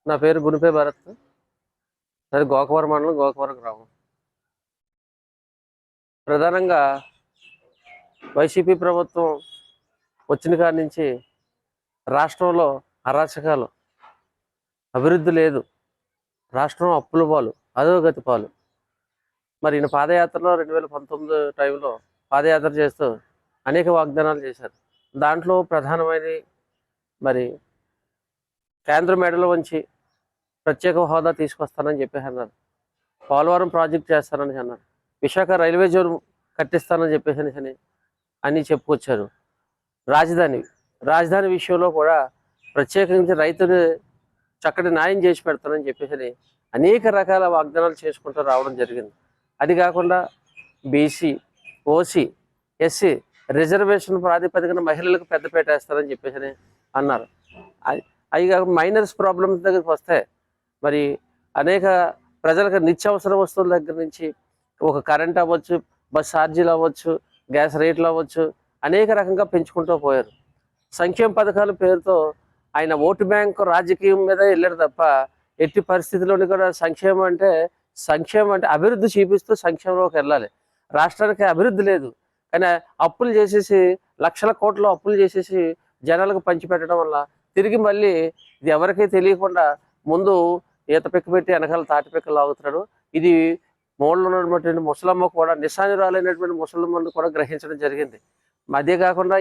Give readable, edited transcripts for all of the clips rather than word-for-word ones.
నా పేరు గునిపే భరత్. అది గోకవరం మండలం, గోకవరం గ్రామం. ప్రధానంగా వైసీపీ ప్రభుత్వం వచ్చిన కాడి నుంచి రాష్ట్రంలో అరాచకాలు, అభివృద్ధి లేదు. రాష్ట్రం అప్పుల పాలు, అధోగతి పాలు. మరి ఈయన పాదయాత్రలో 2019 టైంలో పాదయాత్ర చేస్తూ అనేక వాగ్దానాలు చేశారు. దాంట్లో ప్రధానమైన మరి కేంద్ర మెడలో వంచి ప్రత్యేక హోదా తీసుకొస్తానని చెప్పేసి అన్నారు. పోలవరం ప్రాజెక్ట్ చేస్తానని అన్నారు. విశాఖ రైల్వే జోన్ కట్టిస్తానని చెప్పేసి అన్నీ చెప్పుకొచ్చారు. రాజధాని విషయంలో కూడా ప్రత్యేకించి రైతులు చక్కటి న్యాయం చేసి పెడతానని చెప్పేసి అనేక రకాల వాగ్దానాలు చేసుకుంటూ రావడం జరిగింది. అది కాకుండా బీసీ, ఓసీ, ఎస్సీ రిజర్వేషన్ ప్రాతిపదికన మహిళలకు పెద్దపీట వేస్తారని చెప్పేసి అన్నారు. అవి కాక మైనర్స్ ప్రాబ్లమ్స్ దగ్గరికి వస్తే మరి అనేక ప్రజలకు నిత్యావసర వస్తువుల దగ్గర నుంచి ఒక కరెంట్ అవ్వచ్చు, బస్ ఛార్జీలు అవ్వచ్చు, గ్యాస్ రేట్లు అవ్వచ్చు, అనేక రకంగా పెంచుకుంటూ పోయారు. సంక్షేమ పథకాల పేరుతో ఆయన ఓటు బ్యాంకు రాజకీయం మీద వెళ్ళారు తప్ప ఎట్టి పరిస్థితుల్లోని కూడా సంక్షేమం అంటే అభివృద్ధి చూపిస్తూ సంక్షేమంలోకి వెళ్ళాలి. రాష్ట్రానికి అభివృద్ధి లేదు, కానీ అప్పులు చేసేసి లక్షల కోట్ల అప్పులు చేసేసి జనాలకు పంచిపెట్టడం వల్ల తిరిగి మళ్ళీ ఇది ఎవరికీ తెలియకుండా ముందు ఈత పిక్క పెట్టి వెనకాల తాటి పిక్కలు లాగుతున్నాడు. ఇది మూలలో ఉన్నటువంటి ముసలమ్మ కూడా, నిశానురాలైనటువంటి ముసలమ్మను కూడా గ్రహించడం జరిగింది. అదే కాకుండా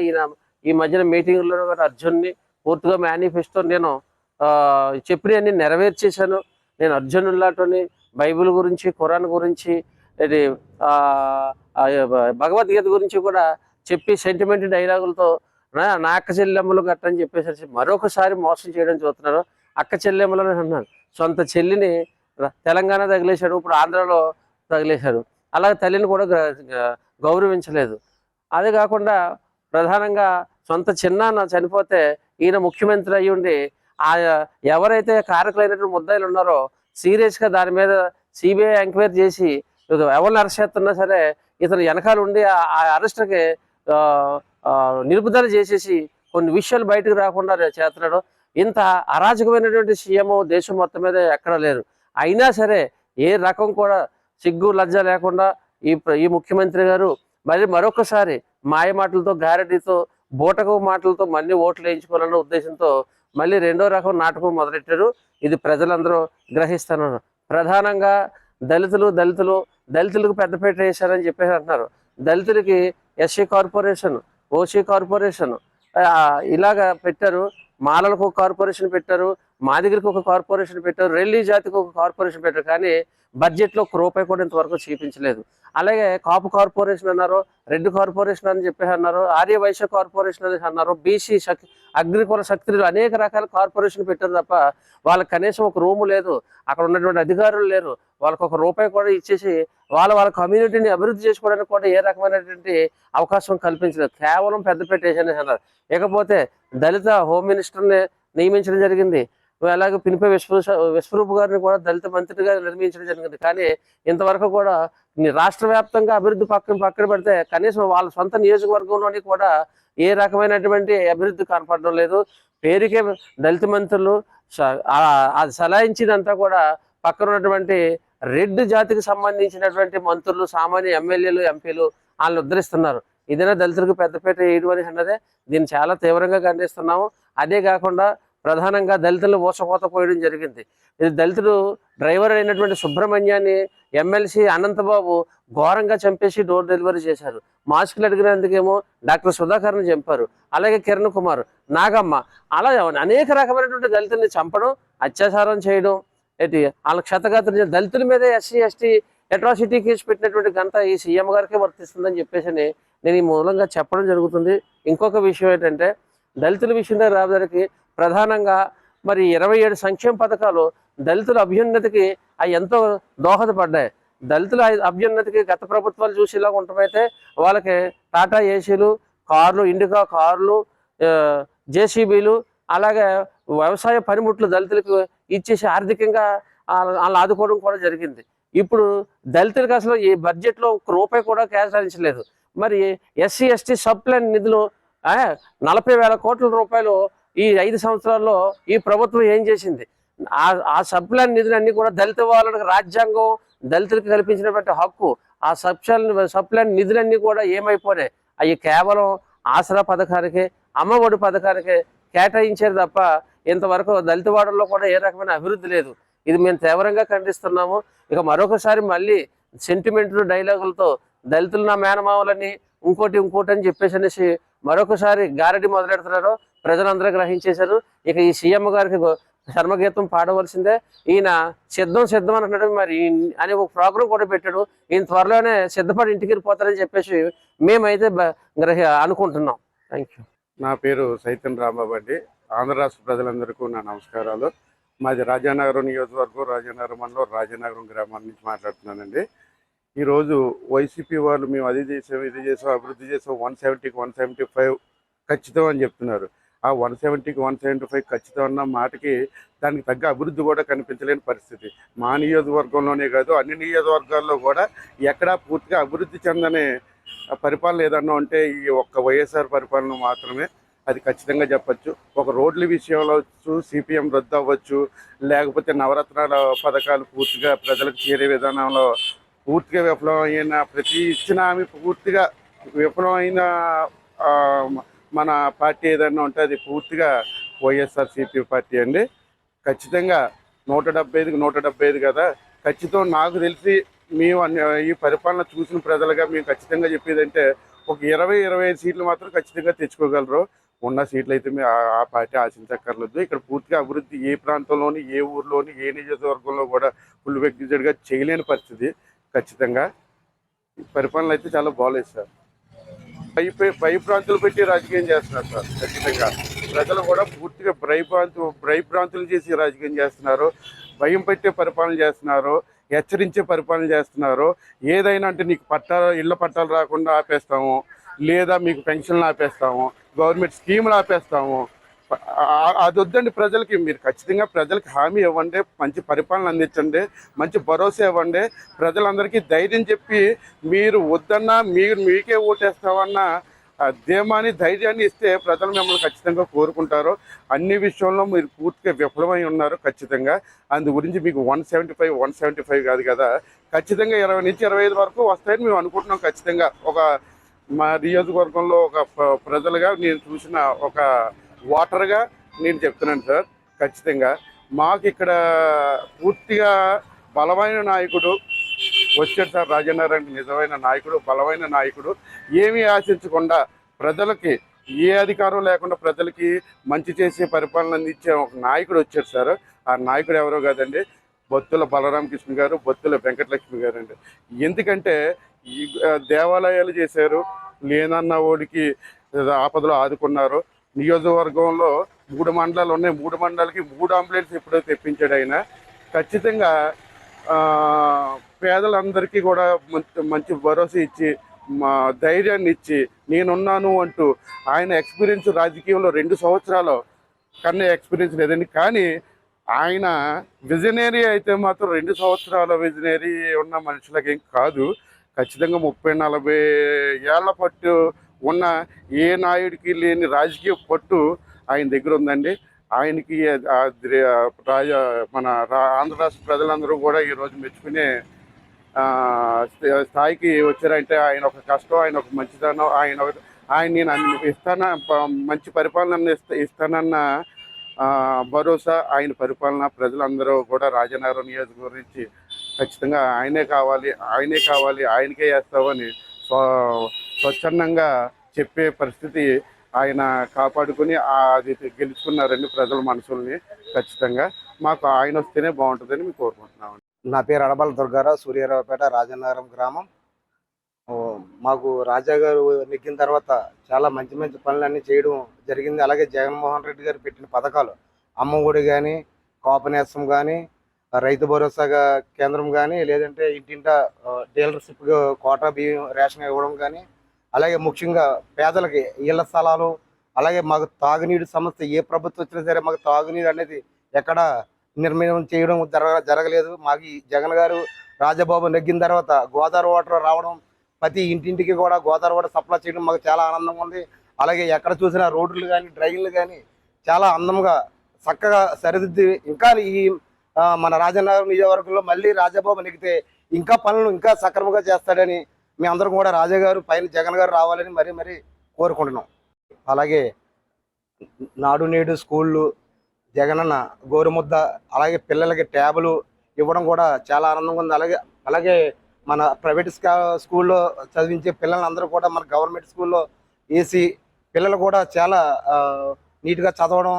ఈ మధ్యన మీటింగ్లో కూడా అర్జున్ని పూర్తిగా మేనిఫెస్టో నేను చెప్పినవన్నీ నెరవేర్చేశాను, నేను అర్జునులాంటి బైబిల్ గురించి, ఖురాన్ గురించి, ఇది భగవద్గీత గురించి కూడా చెప్పి సెంటిమెంట్ డైలాగులతో నా అక్క చెల్లెమ్మలు గట్టని చెప్పేసి మరొకసారి మోసం చేయడం చూస్తున్నారు. అక్క చెల్లెమ్మలని అన్నాను. సొంత చెల్లిని తెలంగాణ తగిలేశాడు, ఇప్పుడు ఆంధ్రాలో తగిలేశాడు. అలాగే తల్లిని కూడా గౌరవించలేదు. అదే కాకుండా ప్రధానంగా సొంత చిన్నాన్న చనిపోతే ఈయన ముఖ్యమంత్రి అయ్యి ఉండి ఎవరైతే కారకులైనటువంటి ముద్దాయిలు ఉన్నారో సీరియస్గా దాని మీద సిబిఐ ఎంక్వైరీ చేసి ఎవరిని అరెస్ట్ చేస్తున్నా సరే ఇతను వెనకాల ఉండి ఆ అరెస్ట్కి నిలుపుదల చేసేసి కొన్ని విషయాలు బయటకు రాకుండా చేస్తున్నాడు. ఇంత అరాజకమైనటువంటి సీఎం దేశం మొత్తం మీద ఎక్కడా లేరు. అయినా సరే ఏ రకం కూడా సిగ్గు లజ్జ లేకుండా ఈ ముఖ్యమంత్రి గారు మరొకసారి మాయ మాటలతో, గారెడీతో, బూటకు మాటలతో మళ్ళీ ఓట్లు వేయించుకోవాలన్న ఉద్దేశంతో మళ్ళీ రెండో రకం నాటకం మొదలెట్టారు. ఇది ప్రజలందరూ గ్రహిస్తున్నారు. ప్రధానంగా దళితులకు పెద్దపీట వేశారని చెప్పేసి అంటున్నారు. దళితులకి ఎస్సీ కార్పొరేషన్, ఓసీ కార్పొరేషన్ ఇలాగా పెట్టారు. మాలలకు ఒక కార్పొరేషన్ పెట్టారు, మాదిగలకు ఒక కార్పొరేషన్ పెట్టారు, రెల్లి జాతికి ఒక కార్పొరేషన్ పెట్టారు. కానీ బడ్జెట్లో ఒక రూపాయి కూడా ఇంతవరకు చూపించలేదు. అలాగే కాపు కార్పొరేషన్ అన్నారు, రెడ్ కార్పొరేషన్ అని చెప్పేసి అన్నారు, ఆర్య వైశ్య కార్పొరేషన్ అని అన్నారు, బీసీ అగ్రికుల శక్తులు అనేక రకాల కార్పొరేషన్ పెట్టారు తప్ప వాళ్ళకి కనీసం ఒక రూము లేదు, అక్కడ ఉన్నటువంటి అధికారులు లేరు. వాళ్ళకు ఒక రూపాయి కూడా ఇచ్చేసి వాళ్ళ కమ్యూనిటీని అభివృద్ధి చేసుకోవడానికి కూడా ఏ రకమైనటువంటి అవకాశం కల్పించలేదు. కేవలం పెద్దపేట వేసానే అన్నారు. ఇకపోతే దళిత హోమ్ మినిస్టర్ని నియమించడం జరిగింది. అలాగే పినిపే విశ్వరూప్ గారిని కూడా దళిత మంత్రిగా నిర్మించడం జరిగింది. కానీ ఇంతవరకు కూడా రాష్ట్ర వ్యాప్తంగా అభివృద్ధి పక్కన పెడితే కనీసం వాళ్ళ సొంత నియోజకవర్గంలోని కూడా ఏ రకమైనటువంటి అభివృద్ధి కనపడడం లేదు. పేరుకే దళిత మంత్రులు అది సలాయించిందంతా కూడా పక్కన ఉన్నటువంటి రెడ్ జాతికి సంబంధించినటువంటి మంత్రులు, సామాన్య ఎమ్మెల్యేలు, ఎంపీలు వాళ్ళని ఉద్ధరిస్తున్నారు. ఇదైనా దళితులకు పెద్దపీట వేయడం అని అన్నదే దీన్ని చాలా తీవ్రంగా ఖండిస్తున్నాము. అదే కాకుండా ప్రధానంగా దళితులను ఊసకోత పోయడం జరిగింది. ఇది దళితుడు డ్రైవర్ అయినటువంటి సుబ్రహ్మణ్యాన్ని ఎమ్మెల్సీ అనంతబాబు ఘోరంగా చంపేసి డోర్ డెలివరీ చేశారు. మాస్కులు అడిగినందుకేమో డాక్టర్ సుధాకర్ని చంపారు. అలాగే కిరణ్ కుమార్, నాగమ్మ, అలా అనేక రకమైనటువంటి దళితుల్ని చంపడం, అత్యాచారం చేయడం, వాళ్ళ క్షతగాత్రం దళితుల మీద ఎస్సీ ఎస్టీ అట్రాసిటీ కేసు పెట్టినటువంటి ఘనత ఈ సీఎం గారికే వర్తిస్తుందని చెప్పేసి నేను ఈ మూలంగా చెప్పడం జరుగుతుంది. ఇంకొక విషయం ఏంటంటే దళితుల విషయంలో రావడానికి ప్రధానంగా మరి 27 సంక్షేమ పథకాలు దళితుల అభ్యున్నతికి అవి ఎంతో దోహదపడ్డాయి. దళితుల అభ్యున్నతికి గత ప్రభుత్వాలు చూసేలాగా ఉండమైతే వాళ్ళకి టాటా ఏసీలు, కార్లు, ఇండికా కార్లు, జేసీబీలు, అలాగే వ్యవసాయ పనిముట్లు దళితులకు ఇచ్చేసి ఆర్థికంగా వాళ్ళు ఆదుకోవడం కూడా జరిగింది. ఇప్పుడు దళితులకు అసలు ఈ బడ్జెట్లో 1 రూపాయి కూడా కేటాయించలేదు. మరి ఎస్సీ ఎస్టీ సబ్ ప్లాన్ నిధులు 40,000 కోట్ల రూపాయలు ఈ 5 సంవత్సరాల్లో ఈ ప్రభుత్వం ఏం చేసింది? ఆ సబ్ ప్లాన్ నిధులన్నీ కూడా దళిత వాళ్ళకి రాజ్యాంగం దళితులకు కల్పించినటువంటి హక్కు, ఆ సబ్ ప్లాన్ నిధులన్నీ కూడా ఏమైపోయినాయి? అవి కేవలం ఆసరా పథకానికే, అమ్మఒడి పథకానికే కేటాయించారు తప్ప ఇంతవరకు దళిత వాడల్లో కూడా ఏ రకమైన అభివృద్ధి లేదు. ఇది మేము తీవ్రంగా ఖండిస్తున్నాము. ఇక మరొకసారి మళ్ళీ సెంటిమెంట్లు డైలాగులతో దళితులు నా మేనమావులని ఇంకోటి అని చెప్పేసి మరొకసారి గారడి మొదలెడుతున్నారు. ప్రజలందరూ గ్రహించేశారు. ఇక ఈ సీఎం గారికి శర్మగీతం పాడవలసిందే. ఈయన సిద్ధం అంటున్నాడు. మరి అని ఒక ప్రోగ్రాం కూడా పెట్టాడు. ఈయన త్వరలోనే సిద్ధపడి ఇంటికి వెళ్ళిపోతారని చెప్పేసి మేమైతే అనుకుంటున్నాం. Thank you. నా పేరు సైతన్ రాంబాబు అండి. ఆంధ్ర రాష్ట్ర ప్రజలందరికీ నా నమస్కారాలు. మాది రాజానగరం నియోజకవర్గం, రాజానగరం మండలం, రాజానగరం గ్రామం నుంచి మాట్లాడుతున్నానండి. ఈరోజు వైసీపీ వాళ్ళు మేము అది చేసాం, ఇది చేసాం, అభివృద్ధి చేసాం, 170కి 175 ఖచ్చితం అని చెప్తున్నారు. ఆ 170కి 175 ఖచ్చితం అన్న మాటకి దానికి తగ్గ అభివృద్ధి కూడా కనిపించలేని పరిస్థితి. మా నియోజకవర్గంలోనే కాదు, అన్ని నియోజకవర్గాల్లో కూడా ఎక్కడా పూర్తిగా అభివృద్ధి చెందని పరిపాలన ఏదన్నా ఉంటే ఈ ఒక్క వైఎస్ఆర్ పరిపాలన మాత్రమే. అది ఖచ్చితంగా చెప్పచ్చు. ఒక రోడ్ల విషయంలో అవచ్చు, సిపిఎం రద్దు అవ్వచ్చు, లేకపోతే నవరత్నాల పథకాలు పూర్తిగా ప్రజలకు చేరే విధానంలో పూర్తిగా విఫలమైన, ప్రతి ఇచ్చిన హామీ పూర్తిగా విఫలమైన మన పార్టీ ఏదైనా ఉంటే అది పూర్తిగా వైఎస్ఆర్సీపీ పార్టీ అండి. ఖచ్చితంగా 175కి 175 కదా. ఖచ్చితం నాకు తెలిసి మేము ఈ పరిపాలన చూసిన ప్రజలుగా మేము ఖచ్చితంగా చెప్పేదంటే ఒక 20-25 సీట్లు మాత్రం ఖచ్చితంగా తెచ్చుకోగలరు. ఉన్న సీట్లు అయితే ఆ పార్టీ ఆశించక్కర్లేదు. ఇక్కడ పూర్తిగా అభివృద్ధి ఏ ప్రాంతంలోని, ఏ ఊర్లోని, ఏ నియోజకవర్గంలో కూడా ఫుల్ వ్యక్తిగా చేయలేని పరిస్థితి. ఖచ్చితంగా పరిపాలన అయితే చాలా బాగలేదు సార్. భయభ్రాంతులు పెట్టి రాజకీయం చేస్తున్నారు సార్. ఖచ్చితంగా ప్రజలు కూడా పూర్తిగా భయభ్రాంతులు చేసి రాజకీయం చేస్తున్నారు. భయం పెట్టే పరిపాలన చేస్తున్నారు, హెచ్చరించే పరిపాలన చేస్తున్నారు. ఏదైనా అంటే నీకు ఇళ్ల పట్టాలు రాకుండా ఆపేస్తాము, లేదా మీకు పెన్షన్లు ఆపేస్తాము, గవర్నమెంట్ స్కీములు ఆపేస్తాము. అది వద్దండి ప్రజలకి. మీరు ఖచ్చితంగా ప్రజలకి హామీ ఇవ్వండి, మంచి పరిపాలన అందించండి, మంచి భరోసా ఇవ్వండి. ప్రజలందరికీ ధైర్యం చెప్పి మీరు వద్దన్నా మీకే ఓటేస్తామన్నా ధీమాని, ధైర్యాన్ని ఇస్తే ప్రజలు మిమ్మల్ని ఖచ్చితంగా కోరుకుంటారు. అన్ని విషయంలో మీరు పూర్తిగా విఫలమై ఉన్నారు ఖచ్చితంగా. అందు గురించి మీకు 175 కాదు కదా, ఖచ్చితంగా 20 నుంచి 25 వరకు వస్తాయని మేము అనుకుంటున్నాం. ఖచ్చితంగా మా నియోజకవర్గంలో ఒక ప్రజలుగా నేను చూసిన ఒక ఓటర్గా నేను చెప్తున్నాను సార్. ఖచ్చితంగా మాకు ఇక్కడ పూర్తిగా బలమైన నాయకుడు వచ్చాడు సార్. రాజానగరానికి నిజమైన నాయకుడు, బలమైన నాయకుడు. ఏమీ ఆశించకుండా ప్రజలకి ఏ అధికారం లేకుండా ప్రజలకి మంచి చేసే పరిపాలన అందించే ఒక నాయకుడు వచ్చాడు సార్. ఆ నాయకుడు ఎవరో కాదండి, బొత్తుల బలరామకృష్ణ గారు, బొత్తుల వెంకటలక్ష్మి గారు అండి. ఎందుకంటే ఈ దేవాలయాలు చేశారు, లేనన్న ఓడికి ఆపదలో ఆదుకున్నారు. నియోజకవర్గంలో 3 మండలాలు ఉన్నాయి, 3 మండలాలకి 3 అంబులెన్స్ ఎప్పుడో తెప్పించాడు ఆయన. ఖచ్చితంగా పేదలందరికీ కూడా మంచి భరోసా ఇచ్చి, మా ధైర్యాన్ని ఇచ్చి నేనున్నాను అంటూ ఆయన ఎక్స్పీరియన్స్ రాజకీయంలో 2 సంవత్సరాలు కన్నా ఎక్స్పీరియన్స్ లేదండి. కానీ ఆయన విజనరీ అయితే మాత్రం 2 సంవత్సరాల విజనరీ ఉన్న మనుషులకి ఏం కాదు. ఖచ్చితంగా 30-40 ఏళ్ల పట్టు ఉన్న ఏ నాయుడికి లేని రాజకీయ పట్టు ఆయన దగ్గర ఉందండి. ఆయనకి మన ఆంధ్ర రాష్ట్ర ప్రజలందరూ కూడా ఈరోజు మెచ్చుకునే స్థాయికి వచ్చారంటే ఆయన ఒక కష్టం, ఆయన ఒక మంచితనం, ఆయన నేను మంచి పరిపాలన ఇస్తానన్న భరోసా, ఆయన పరిపాలన ప్రజలందరూ కూడా రాజానగరం నియోజకవర్గం గురించి ఖచ్చితంగా ఆయనే కావాలి, ఆయనకే వేస్తామని స్వచ్ఛందంగా చెప్పే పరిస్థితి ఆయన కాపాడుకుని అది గెలుచుకున్నారండి ప్రజల మనసుల్ని. ఖచ్చితంగా మాకు ఆయన వస్తేనే బాగుంటుందని మేము కోరుకుంటున్నామండి. నా పేరు అడబాల దుర్గారావు, సూర్యారావుపేట, రాజానగరం గ్రామం. మాకు రాజా గారు నెగ్గిన తర్వాత చాలా మంచి మంచి పనులన్నీ చేయడం జరిగింది. అలాగే జగన్మోహన్ రెడ్డి గారు పెట్టిన పథకాలు, అమ్మఒడి కానీ, కాపునేస్తం కానీ, రైతు భరోసాగా కేంద్రం కానీ, లేదంటే ఇంటింట డీలర్షిప్ కోటా బియ్యం రేషన్ ఇవ్వడం కానీ, అలాగే ముఖ్యంగా పేదలకి ఇళ్ల స్థలాలు, అలాగే మాకు తాగునీటి సమస్య ఏ ప్రభుత్వం వచ్చినా సరే మాకు తాగునీరు అనేది ఎక్కడ నిర్ణయం చేయడం జరగలేదు. మాకు జగన్ గారు రాజబాబు నెగ్గిన తర్వాత గోదావరి వాటర్ రావడం, ప్రతి ఇంటింటికి కూడా గోదావరి వాటర్ సప్లై చేయడం మాకు చాలా ఆనందంగా ఉంది. అలాగే ఎక్కడ చూసినా రోడ్లు కానీ, డ్రైన్లు కానీ చాలా అందంగా చక్కగా సరిదిద్ది ఇంకా ఈ మన రాజనగరం నియోజకవర్గంలో మళ్ళీ రాజాబాబు నెగితే ఇంకా పనులు ఇంకా సక్రమంగా చేస్తాడని మీ అందరం కూడా రాజా గారు పైన జగన్ గారు రావాలని మరీ మరీ కోరుకుంటున్నాం. అలాగే నాడు నేడు స్కూళ్ళు, జగనన్న గోరుముద్ద, అలాగే పిల్లలకి ట్యాబులు ఇవ్వడం కూడా చాలా ఆనందంగా ఉంది. అలాగే మన ప్రైవేట్ స్కూల్లో చదివించే పిల్లలందరూ కూడా మన గవర్నమెంట్ స్కూల్లో వేసి పిల్లలు కూడా చాలా నీట్గా చదవడం,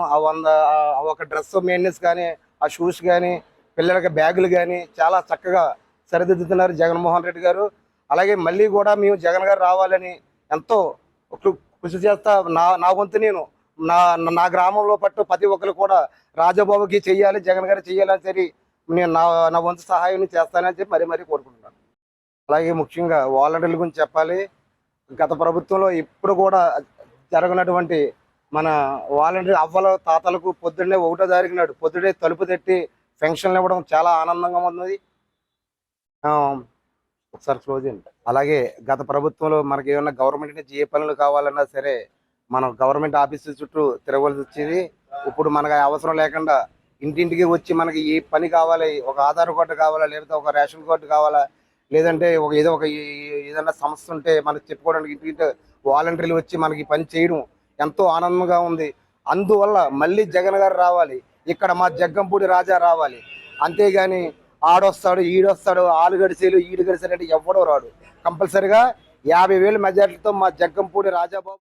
ఒక డ్రెస్ మెయింటెనెన్స్ కానీ, ఆ షూస్ కానీ, పిల్లలకి బ్యాగులు కానీ చాలా చక్కగా సరిదిద్దుతున్నారు జగన్మోహన్ రెడ్డి గారు. అలాగే మళ్ళీ కూడా మేము జగన్ గారు రావాలని ఎంతో కృషి చేస్తా నా వంతు నేను నా గ్రామంలో పట్టు ప్రతి ఒక్కరు కూడా రాజాబాబుకి చెయ్యాలి, జగన్ గారు చెయ్యాలని చెప్పి నేను నా వంతు సహాయం చేస్తానని చెప్పి మరీ కోరుకుంటున్నాను. అలాగే ముఖ్యంగా వాలంటీర్ల గురించి చెప్పాలి. గత ప్రభుత్వంలో ఇప్పుడు కూడా జరగనటువంటి మన వాలంటీర్ అవ్వల తాతలకు పొద్దున్నే 1వ తారీఖు నాడు పొద్దుడే తలుపు తట్టి పెన్షన్లు ఇవ్వడం చాలా ఆనందంగా ఉన్నది. ఒకసారి క్లోజ్ చేయండి. అలాగే గత ప్రభుత్వంలో మనకి ఏమన్నా గవర్నమెంట్ నుంచి ఏ పనులు కావాలన్నా సరే మనం గవర్నమెంట్ ఆఫీసు చుట్టూ తిరగవలసి వచ్చేది. ఇప్పుడు మనకు అవసరం లేకుండా ఇంటింటికి వచ్చి మనకి ఏ పని కావాలి, ఒక ఆధార్ కార్డు కావాలా, లేకపోతే ఒక రేషన్ కార్డు కావాలా, లేదంటే ఏదైనా సమస్య ఉంటే మనకు చెప్పుకోవడానికి ఇంటింటి వాలంటీర్లు వచ్చి మనకి పని చేయడం ఎంతో ఆనందంగా ఉంది. అందువల్ల మళ్ళీ జగన్ గారు రావాలి, ఇక్కడ మా జగ్గంపూడి రాజా రావాలి. అంతేగాని ఆడొస్తాడు ఈడొస్తాడు ఆలు గడిసేలు ఈడు గడిసేలు అంటే ఎవ్వడో రాడు. కంపల్సరిగా 50,000 మెజార్టీతో మా జగ్గంపూడి రాజాబాబు